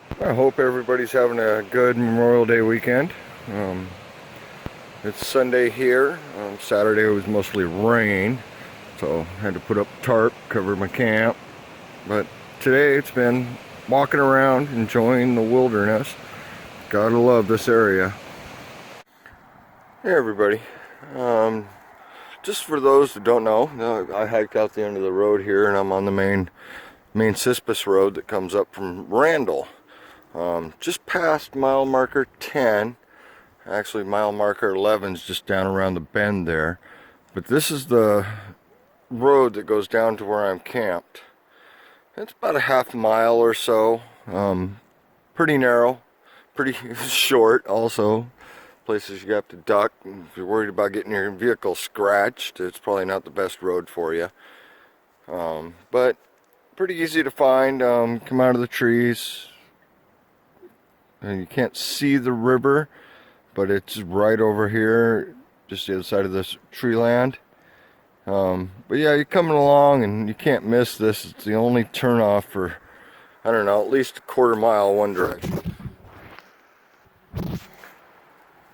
I hope everybody's having a good Memorial Day weekend. Um, it's Sunday here. Saturday it was mostly rain, so I had to put up tarp, cover my camp. But today it's been walking around, enjoying the wilderness. Gotta love this area. Hey everybody. Um, just for those that don't know, I hiked out the end of the road here, and I'm on the main Cispus road that comes up from Randall. Just past mile marker 10. Actually, mile marker 11 is just down around the bend there. But this is the road that goes down to where I'm camped. It's about a half mile or so. Pretty narrow, pretty short also. Places you have to duck. If you're worried about getting your vehicle scratched, it's probably not the best road for you. But pretty easy to find. Come out of the trees. And you can't see the river, but it's right over here, just the other side of this tree land. But yeah, you're coming along and you can't miss this. It's the only turnoff for, I don't know, at least a quarter mile one direction.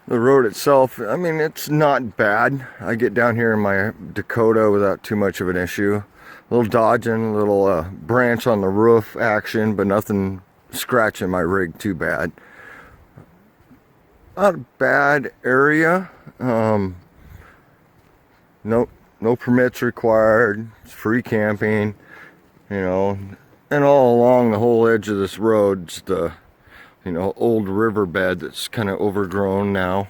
The road itself, I mean, it's not bad. I get down here in my Dakota without too much of an issue. A little dodging, a little branch on the roof action, but nothing scratching my rig too bad. Not a bad area. No permits required. It's free camping, you know. And all along the whole edge of this road, it's the, old riverbed that's kind of overgrown now.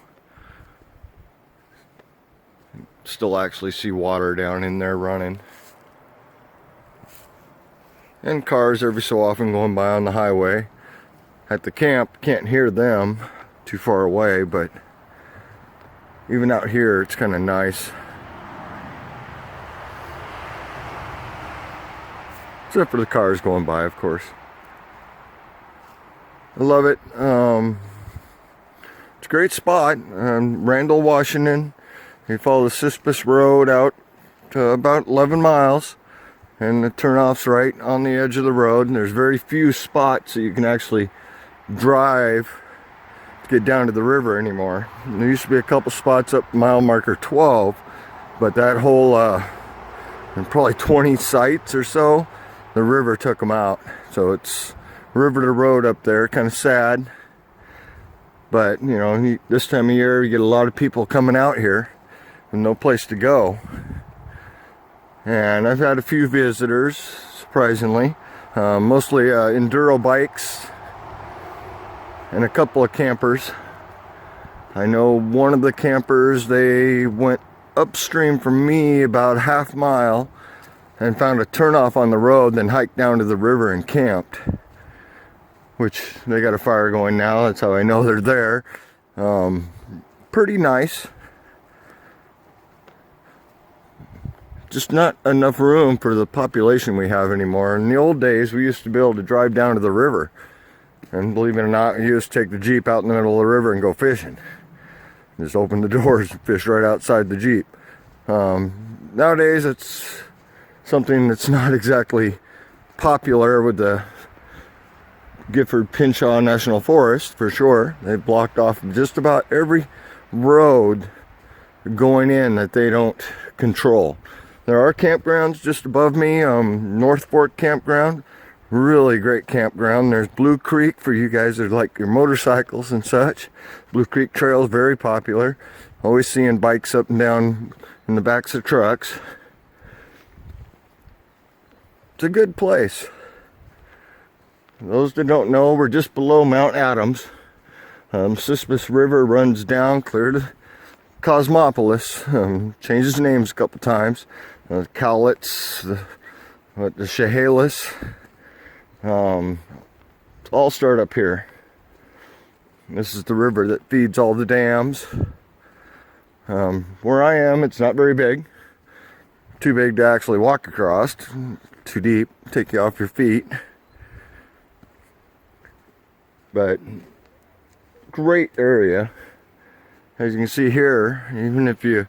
Still actually see water down in there running. And cars every so often going by on the highway. At the camp, can't hear them too far away, but even out here it's kind of nice. Except for the cars going by, of course. I love it. It's a great spot. Randall, Washington. You follow the Cispus Road out to about 11 miles. And the turnoff's right on the edge of the road. And there's very few spots that you can actually drive to get down to the river anymore. And there used to be a couple spots up mile marker 12. But that whole, probably 20 sites or so, the river took them out. So it's river to road up there, kind of sad. But, this time of year, you get a lot of people coming out here with no place to go. And I've had a few visitors, surprisingly. Mostly enduro bikes and a couple of campers. I know one of the campers, they went upstream from me about a half mile and found a turnoff on the road, then hiked down to the river and camped. Which, they got a fire going now, that's how I know they're there. Pretty nice. Just not enough room for the population we have anymore. In the old days, we used to be able to drive down to the river. And believe it or not, we used to take the Jeep out in the middle of the river and go fishing. Just open the doors and fish right outside the Jeep. Nowadays, it's something that's not exactly popular with the Gifford-Pinchot National Forest, for sure. They've blocked off just about every road going in that they don't control. There are campgrounds just above me, North Fork Campground, really great campground. There's Blue Creek for you guys that like your motorcycles and such. Blue Creek Trail is very popular. Always seeing bikes up and down in the backs of trucks. It's a good place. Those that don't know, we're just below Mount Adams. Cispus River runs down clear to Cosmopolis. Changes names a couple times. Cowlitz, the Chehalis. All start up here. This is the river that feeds all the dams. Where I am, it's not very big. Too big to actually walk across. Too deep, take you off your feet. But great area. As you can see here, even if you're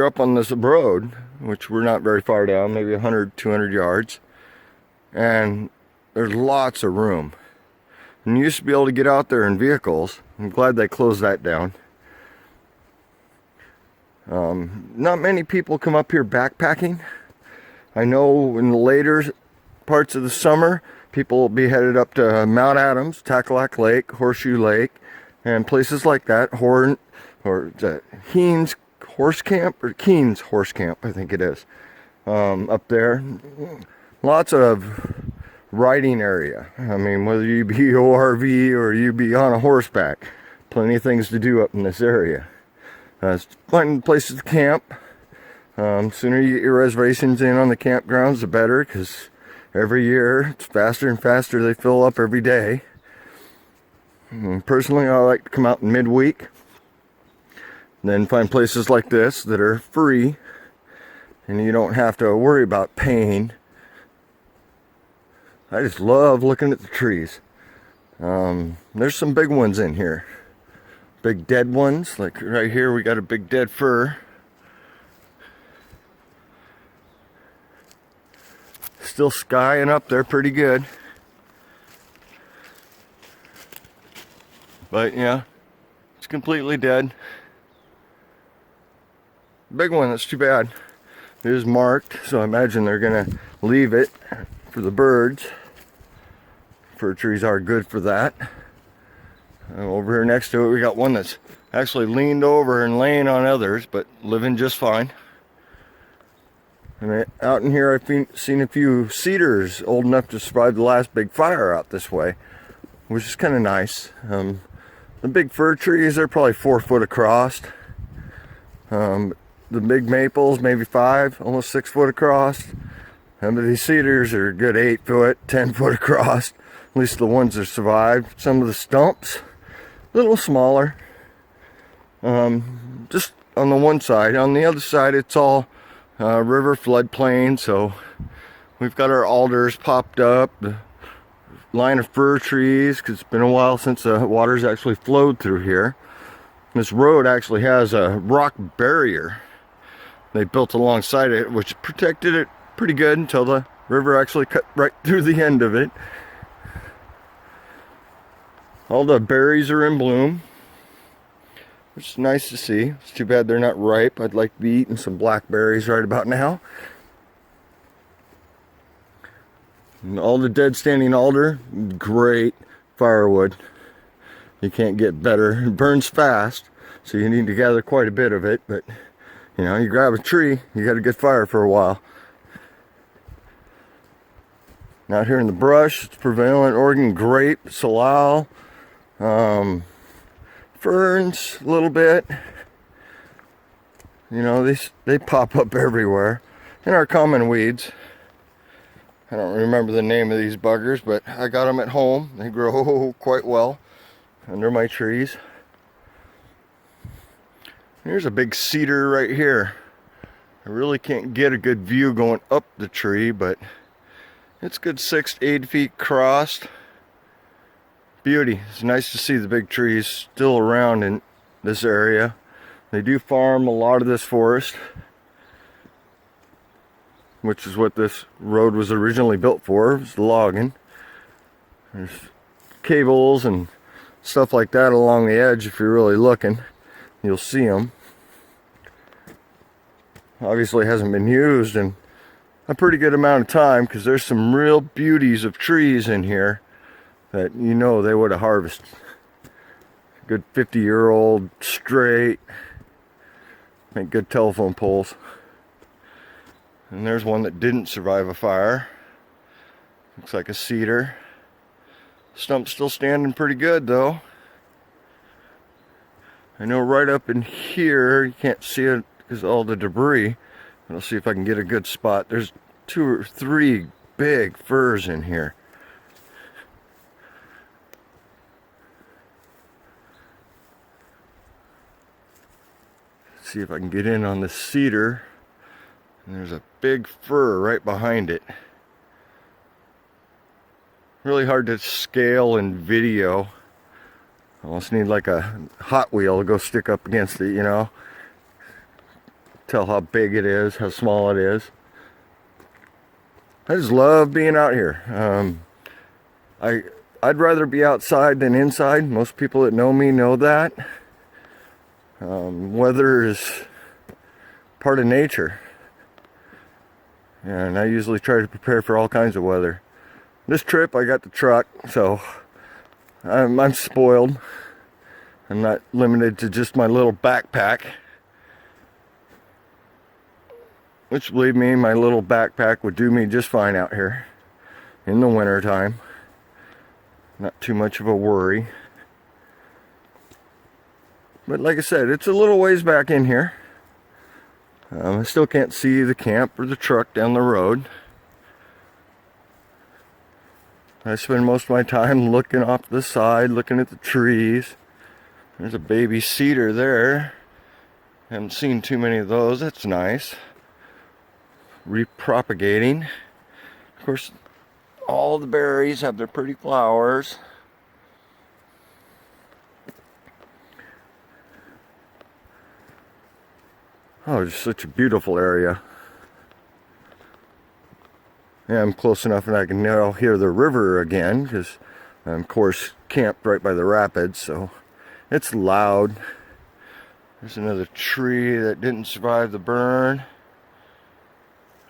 up on this road, which we're not very far down, maybe 100, 200 yards, and there's lots of room. And you used to be able to get out there in vehicles. I'm glad they closed that down. Not many people come up here backpacking. I know in the later parts of the summer, people will be headed up to Mount Adams, Tackalack Lake, Horseshoe Lake, and places like that. Heen's Horse Camp, or Keen's Horse Camp, I think it is. Up there. Lots of riding area. I mean, whether you be ORV or you be on a horseback, plenty of things to do up in this area. Finding places to camp. Sooner you get your reservations in on the campgrounds, the better, because every year it's faster and faster. They fill up every day. Personally, I like to come out in midweek, then find places like this that are free, and you don't have to worry about paying. I just love looking at the trees. There's some big ones in here. Big dead ones, like right here we got a big dead fir. Still skying up there pretty good. But yeah, it's completely dead. Big one, that's too bad. It is marked, so I imagine they're gonna leave it for the birds. Fir trees are good for that. Over here next to it, we got one that's actually leaned over and laying on others, but living just fine. And out in here, I've seen a few cedars old enough to survive the last big fire out this way, which is kind of nice. The big fir trees, they're probably 4 foot across. The big maples, maybe 5, almost 6 foot across. But these cedars are a good 8 foot, 10 foot across. At least the ones that survived. Some of the stumps, a little smaller. Just on the one side. On the other side, it's all river floodplain. So we've got our alders popped up. The line of fir trees, because it's been a while since the water's actually flowed through here. This road actually has a rock barrier they built alongside it, which protected it pretty good until the river actually cut right through the end of it. All the berries are in bloom, which is nice to see. It's too bad they're not ripe. I'd like to be eating some blackberries right about now. And all the dead standing alder, great firewood. You can't get better. It burns fast, so you need to gather quite a bit of it, but you know, you grab a tree, you got a good fire for a while. Out here in the brush, it's prevalent Oregon grape, salal, ferns a little bit. You know, they pop up everywhere. And our common weeds. I don't remember the name of these buggers, but I got them at home. They grow quite well under my trees. Here's a big cedar right here. I really can't get a good view going up the tree, but it's good 6 to 8 feet crossed. Beauty. It's nice to see the big trees still around in this area. They do farm a lot of this forest, which is what this road was originally built for, was logging. There's cables and stuff like that along the edge. If you're really looking, you'll see them. Obviously hasn't been used in a pretty good amount of time, because there's some real beauties of trees in here that you know they would have harvested. Good 50-year-old straight, make good telephone poles. And there's one that didn't survive a fire. Looks like a cedar. Stump's still standing pretty good though. I know right up in here, you can't see it because of all the debris. I'll see if I can get a good spot. There's 2 or 3 big firs in here. Let's see if I can get in on the cedar. And there's a big fir right behind it. Really hard to scale in video. I almost need like a Hot Wheel to go stick up against it, you know. Tell how big it is, how small it is. I just love being out here. I'd rather be outside than inside. Most people that know me know that. Weather is part of nature, and I usually try to prepare for all kinds of weather. This trip I got the truck, so I'm spoiled. I'm not limited to just my little backpack, which, believe me, my little backpack would do me just fine out here in the winter time. Not too much of a worry. But like I said, it's a little ways back in here. I still can't see the camp or the truck down the road. I spend most of my time looking off the side, looking at the trees. There's a baby cedar there. Haven't seen too many of those. That's nice. Repropagating. Of course, all the berries have their pretty flowers. Oh, it's such a beautiful area. Yeah, I'm close enough and I can now hear the river again, because I'm, of course, camped right by the rapids, so it's loud. There's another tree that didn't survive the burn.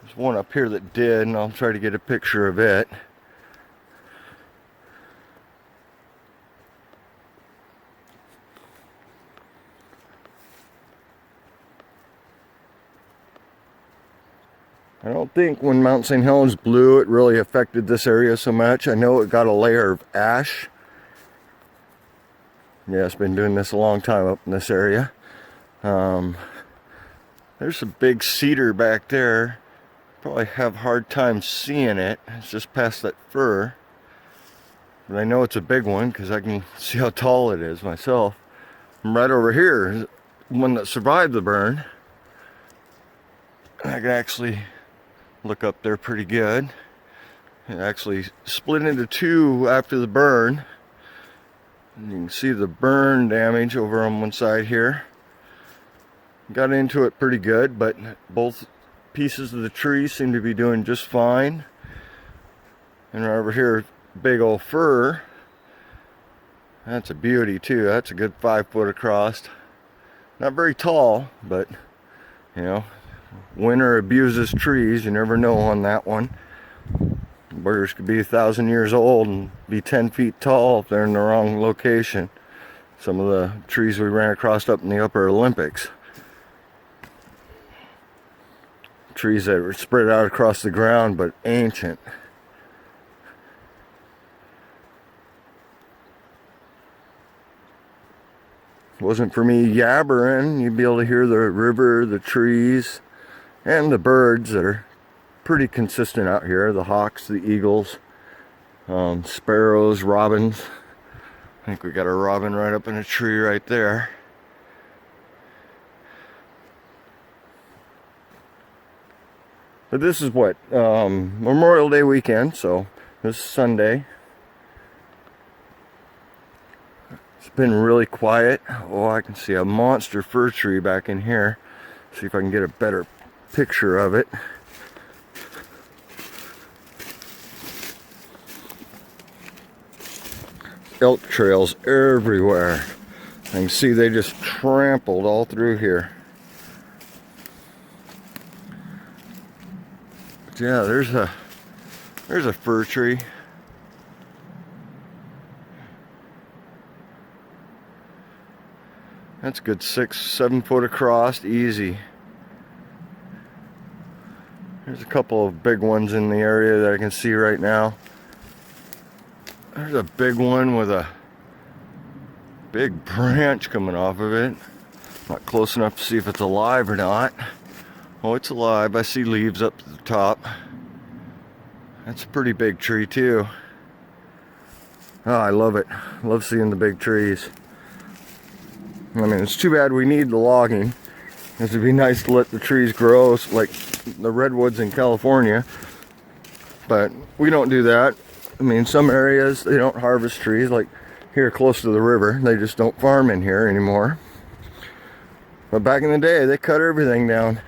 There's one up here that did, and I'll try to get a picture of it. I don't think when Mount St. Helens blew, it really affected this area so much. I know it got a layer of ash. Yeah, it's been doing this a long time up in this area. There's a big cedar back there. Probably have a hard time seeing it. It's just past that fir. But I know it's a big one because I can see how tall it is myself. And right over here is one that survived the burn. I can actually look up there pretty good. It actually split into two after the burn. And you can see the burn damage over on one side here. Got into it pretty good, but both pieces of the tree seem to be doing just fine. And right over here, big old fir. That's a beauty too. That's a good 5 foot across. Not very tall, but you know, winter abuses trees. You never know on that one. Birds could be 1,000 years old and be 10 feet tall if they're in the wrong location. Some of the trees we ran across up in the upper Olympics. Trees that were spread out across the ground but ancient. If it wasn't for me yabbering, you'd be able to hear the river, the trees, and the birds that are pretty consistent out here. The hawks, the eagles, sparrows, robins. I think we got a robin right up in a tree right there. But this is what, Memorial Day weekend, so this is Sunday. It's been really quiet. Oh, I can see a monster fir tree back in here. See if I can get a better picture of it. Elk trails everywhere. I can see they just trampled all through here. But yeah, there's a fir tree. That's a good 6-7 foot across, easy. There's a couple of big ones in the area that I can see right now. There's a big one with a big branch coming off of it. Not close enough to see if it's alive or not. Oh, it's alive. I see leaves up to the top. That's a pretty big tree too. Oh, I love it. Love seeing the big trees. I mean, it's too bad we need the logging. It'd be nice to let the trees grow like the redwoods in California. But we don't do that. I mean, some areas, they don't harvest trees, like here close to the river. They just don't farm in here anymore. But back in the day, they cut everything down.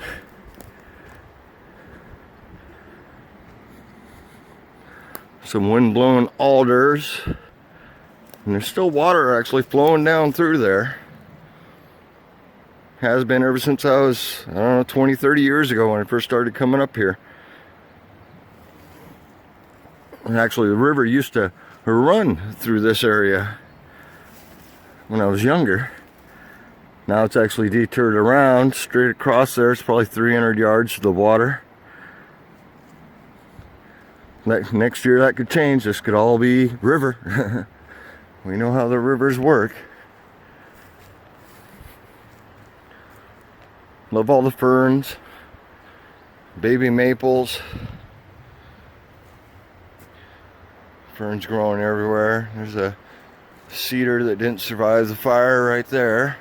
Some wind-blown alders. And there's still water actually flowing down through there. Has been ever since I was, I don't know, 20, 30 years ago when I first started coming up here. And actually the river used to run through this area when I was younger. Now it's actually detoured around straight across there. It's probably 300 yards to the water. Next year that could change. This could all be river. We know how the rivers work. Love all the ferns, baby maples. Ferns growing everywhere. There's a cedar that didn't survive the fire right there.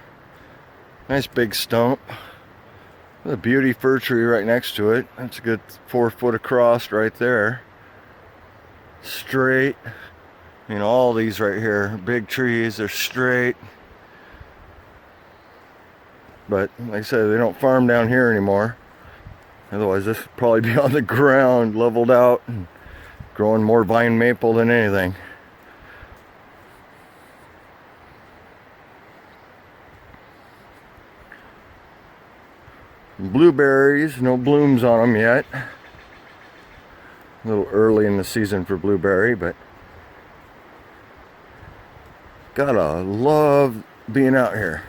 Nice big stump. There's a beauty fir tree right next to it. That's a good 4 foot across right there. Straight. You know, all these right here, big trees, they're straight. But like I said, they don't farm down here anymore. Otherwise this would probably be on the ground, leveled out, and growing more vine maple than anything. Blueberries, no blooms on them yet. A little early in the season for blueberry, but gotta love being out here.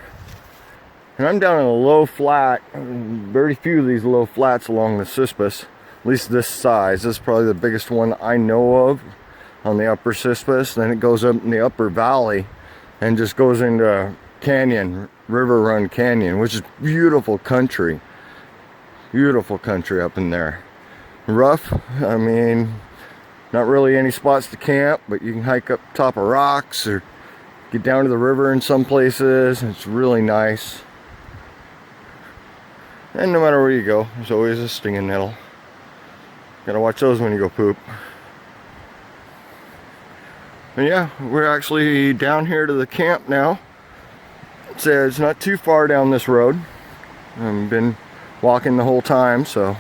And I'm down in a low flat. Very few of these low flats along the Cispus, at least this size. This is probably the biggest one I know of on the upper Cispus. Then it goes up in the upper valley and just goes into canyon, River Run Canyon, which is beautiful country. Beautiful country up in there. Rough, I mean, not really any spots to camp, but you can hike up top of rocks or get down to the river in some places. It's really nice. And no matter where you go, there's always a stinging nettle. Gotta watch those when you go poop. And yeah, we're actually down here to the camp now. It's not too far down this road. I've been walking the whole time, so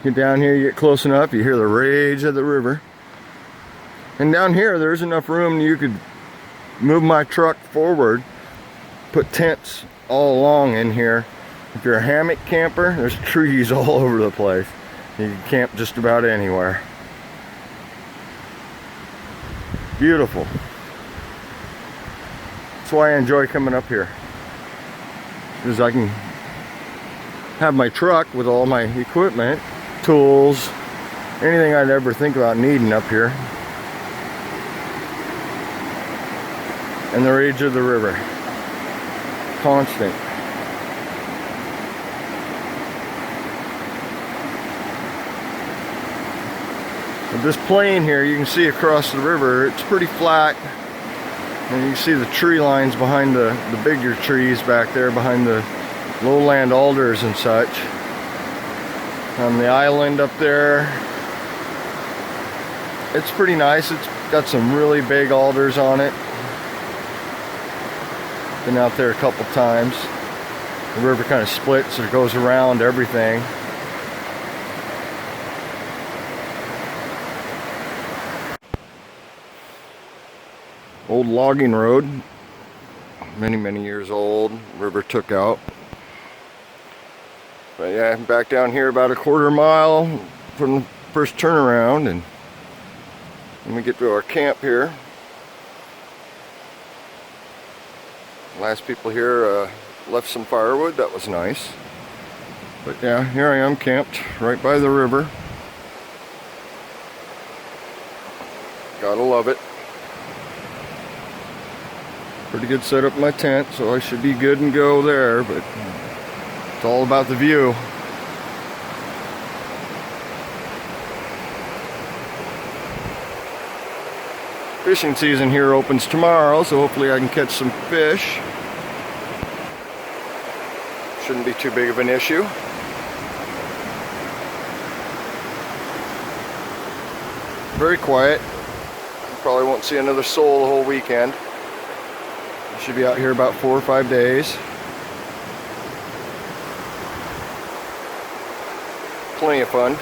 get down here, you get close enough, you hear the rage of the river. And down here, there's enough room you could move my truck forward, put tents all along in here. If you're a hammock camper, there's trees all over the place. You can camp just about anywhere. Beautiful. That's why I enjoy coming up here, because I can have my truck with all my equipment, tools, anything I'd ever think about needing up here. And the rage of the river, constant. With this plain here, you can see across the river, it's pretty flat. And you can see the tree lines behind the bigger trees back there, behind the lowland alders and such. On the island up there, it's pretty nice. It's got some really big alders on it. Been out there a couple times. The river kind of splits, it goes around everything. Old logging road, many years old. River took out. But yeah, back down here about a quarter mile from the first turnaround, and then we get to our camp here. Last people here left some firewood. That was nice. But yeah, here I am camped right by the river. Gotta love it. Pretty good setup in my tent, so I should be good and go there, but it's all about the view. Fishing season here opens tomorrow, so hopefully I can catch some fish. Shouldn't be too big of an issue. Very quiet. Probably won't see another soul the whole weekend. I should be out here about 4 or 5 days. Plenty of fun.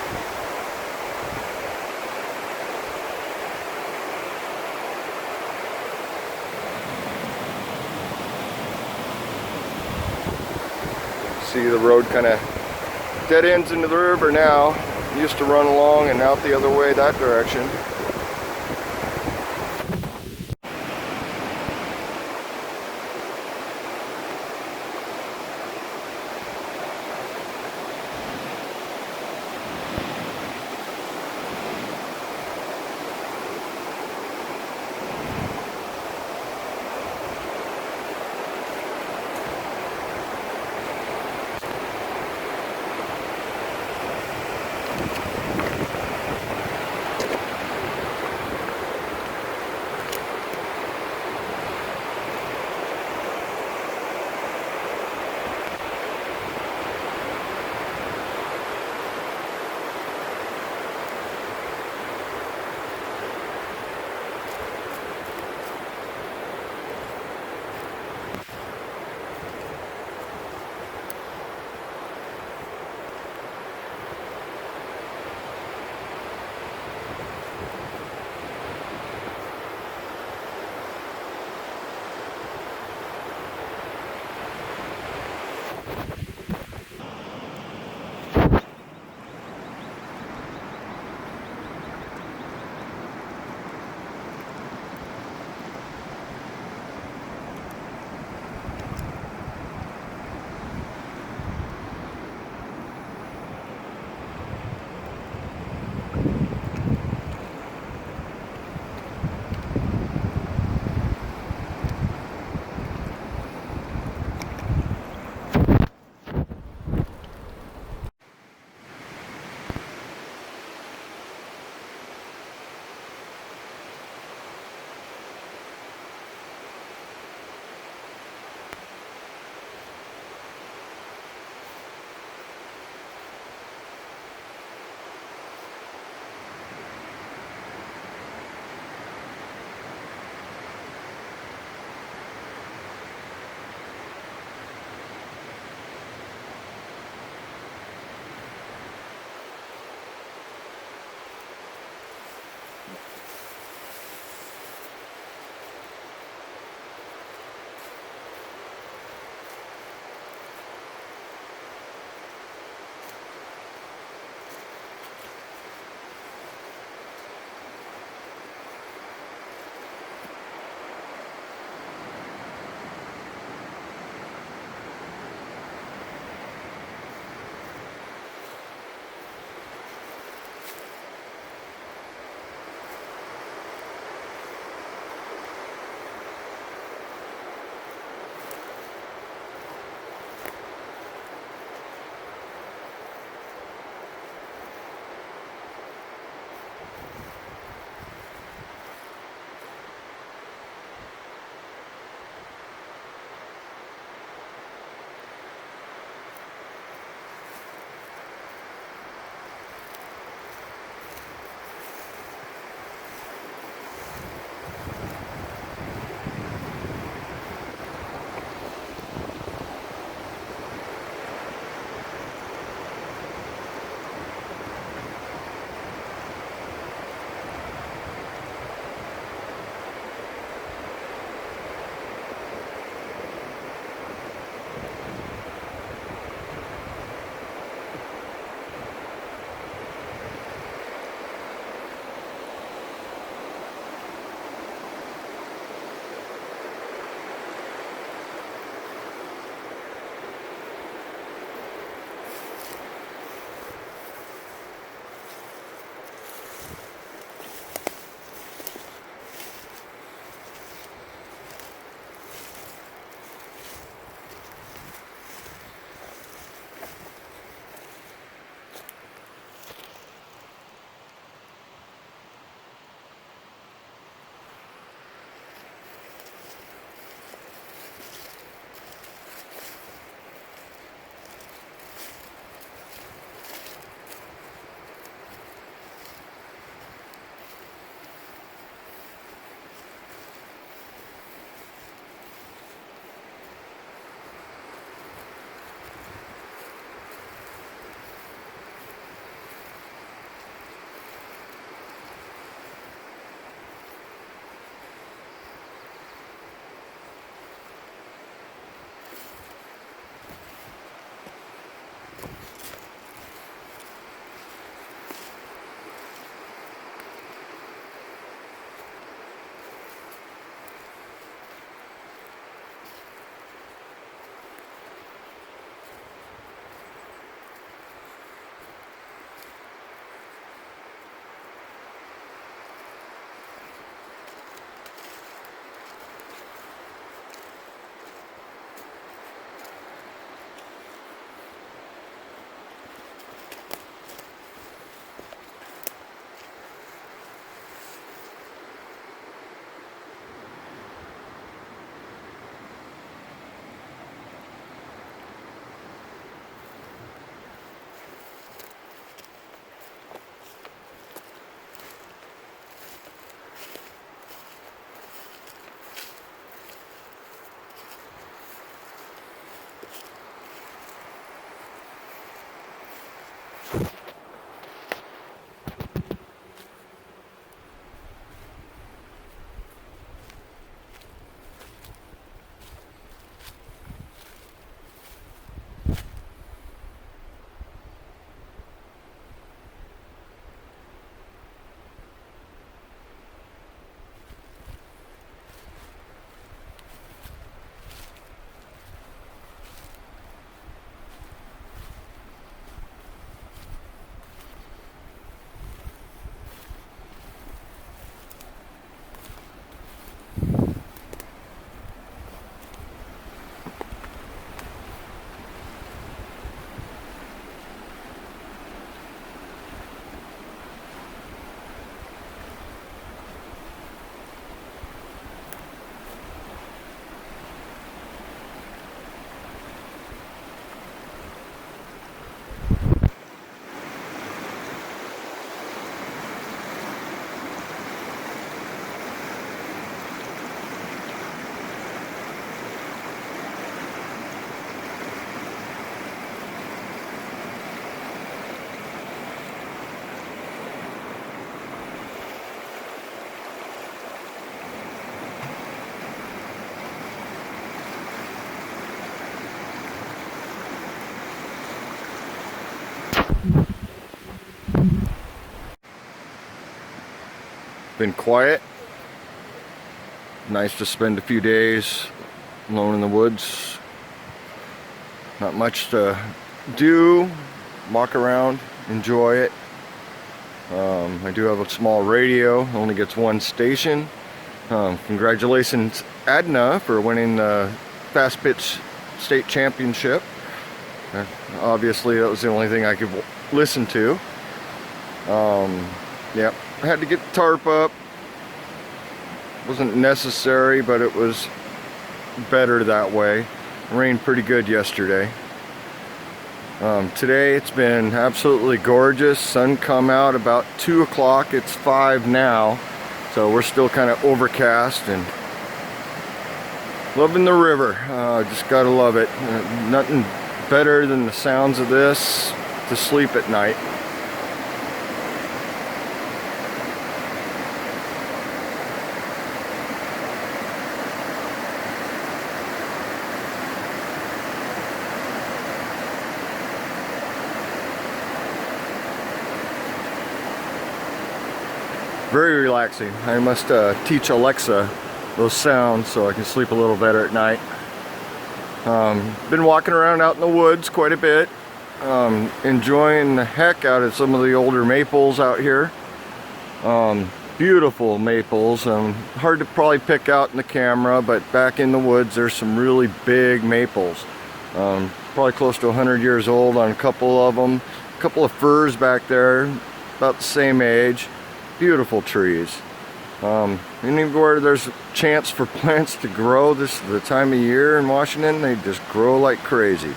see the road kind of dead ends into the river now. It used to run along and out the other way that direction. been quiet. Nice to spend a few days alone in the woods. Not much to do. Walk around, enjoy it. I do have a small radio, only gets one station. Congratulations Adna for winning the fast pitch state championship. Obviously that was the only thing I could listen to. Yeah, I had to get the tarp up. Wasn't necessary, but it was better that way. It rained pretty good yesterday. Today it's been absolutely gorgeous. Sun come out about 2 o'clock. It's 5 now, so we're still kind of overcast and loving the river. Just gotta love it. Nothing better than the sounds of this to sleep at night. Very relaxing. I must teach Alexa those sounds so I can sleep a little better at night. Been walking around out in the woods quite a bit. Enjoying the heck out of some of the older maples out here. Beautiful maples. Hard to probably pick out in the camera, but back in the woods there's some really big maples. Probably close to 100 years old on a couple of them. A couple of firs back there, about the same age. Beautiful trees. Anywhere there's a chance for plants to grow, this is the time of year in Washington, they just grow like crazy.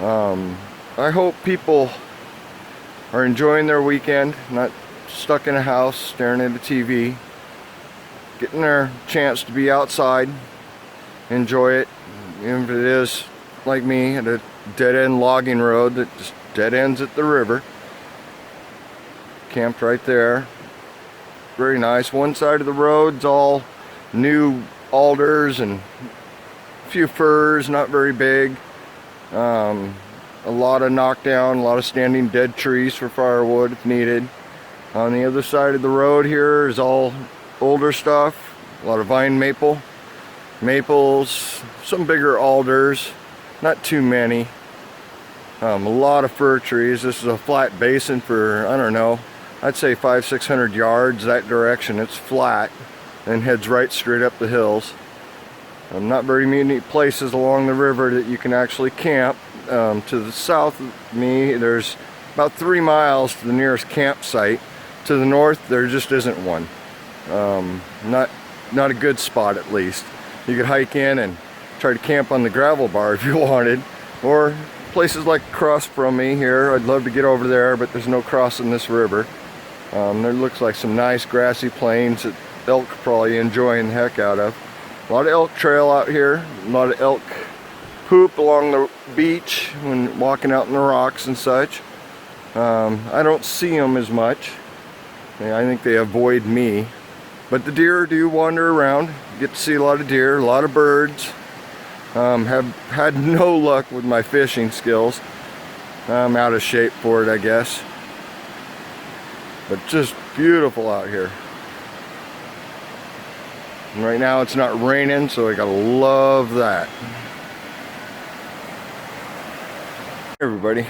I hope people are enjoying their weekend, not stuck in a house staring at a TV, getting their chance to be outside, enjoy it, even if it is like me at a dead-end logging road that just dead ends at the river. Camped right there. Very nice. One side of the road's all new alders and a few firs, not very big. A lot of knockdown, a lot of standing dead trees for firewood if needed. On the other side of the road here is all older stuff. A lot of vine maple, maples, some bigger alders, not too many. A lot of fir trees. This is a flat basin for, I don't know, I'd say 500-600 yards that direction. It's flat and heads right straight up the hills. Not very many places along the river that you can actually camp. To the south of me there's about 3 miles to the nearest campsite. To the north there just isn't one. Not a good spot at least. You could hike in and try to camp on the gravel bar if you wanted, or places like across from me here. I'd love to get over there, but there's no crossing this river. There looks like some nice grassy plains that elk probably enjoying the heck out of. A lot of elk trail out here, a lot of elk poop along the beach when walking out in the rocks and such. I don't see them as much. I think they avoid me. But the deer do wander around. You get to see a lot of deer, a lot of birds. Have had no luck with my fishing skills. I'm out of shape for it, I guess. But just beautiful out here. And right now it's not raining, so I gotta love that. Hey everybody,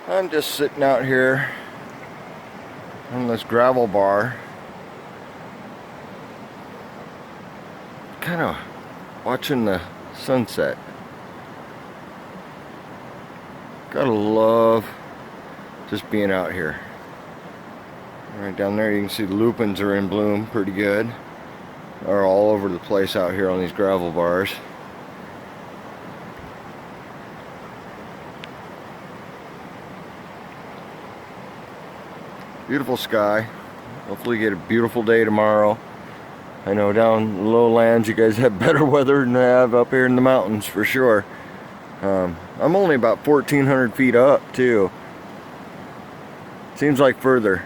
I'm just sitting out here on this gravel bar, kind of watching the sunset. Gotta love just being out here. Right down there you can see the lupins are in bloom pretty good. They're all over the place out here on these gravel bars. Beautiful sky. Hopefully get a beautiful day tomorrow. I know down the lowlands you guys have better weather than I have up here in the mountains for sure. I'm only about 1,400 feet up too. Seems like further,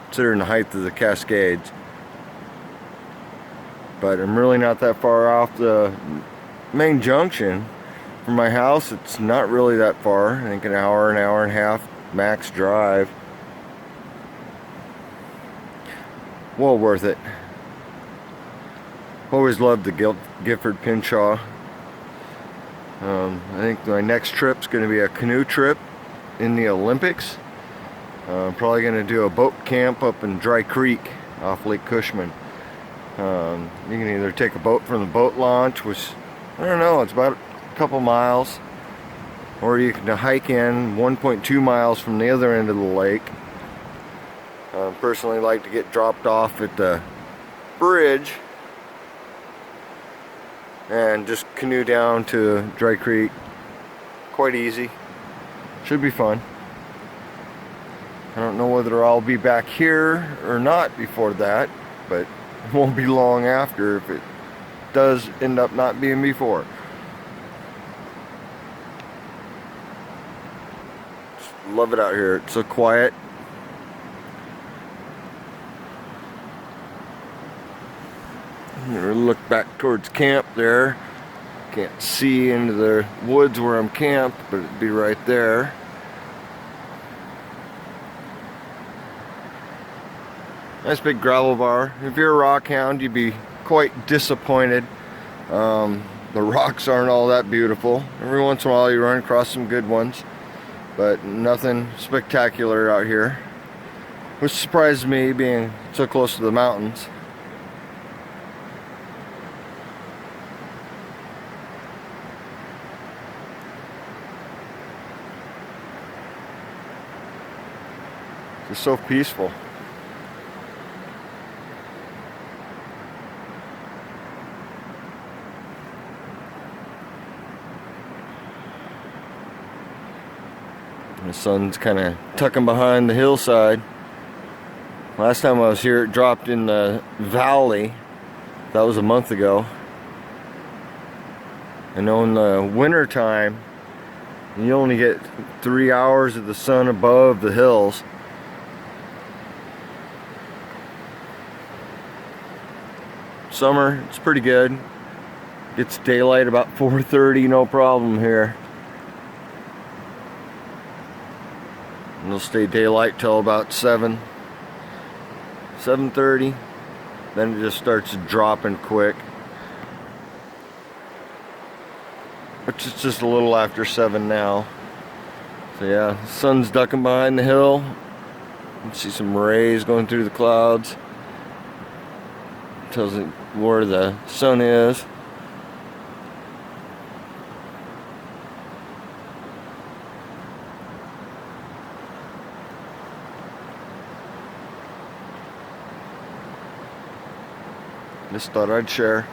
considering the height of the Cascades. But I'm really not that far off the main junction from my house. It's not really that far. I think an hour and a half max drive. Well worth it. Always loved the Gifford Pinshaw. I think my next trip's going to be a canoe trip in the Olympics. I'm probably going to do a boat camp up in Dry Creek off Lake Cushman. You can either take a boat from the boat launch, which I don't know, it's about a couple miles, or you can hike in 1.2 miles from the other end of the lake. Personally like to get dropped off at the bridge and just canoe down to Dry Creek. Quite easy. Should be fun. I don't know whether I'll be back here or not before that, but it won't be long after if it does end up not being before. Just love it out here. It's so quiet. I'm gonna look back towards camp there. Can't see into the woods where I'm camped, but it'd be right there. Nice big gravel bar. If you're a rock hound, you'd be quite disappointed. The rocks aren't all that beautiful. Every once in a while you run across some good ones, but nothing spectacular out here, which surprised me being so close to the mountains. It's so peaceful. The sun's kind of tucking behind the hillside. Last time I was here, it dropped in the valley. That was a month ago. I know in the winter time, you only get 3 hours of the sun above the hills. Summer, it's pretty good. It's daylight about 4:30, no problem here. And it'll stay daylight till about 7:30. Then it just starts dropping quick. Which is just a little after 7 now. So yeah, the sun's ducking behind the hill. You can see some rays going through the clouds. Tells it where the sun is. Just thought I'd share.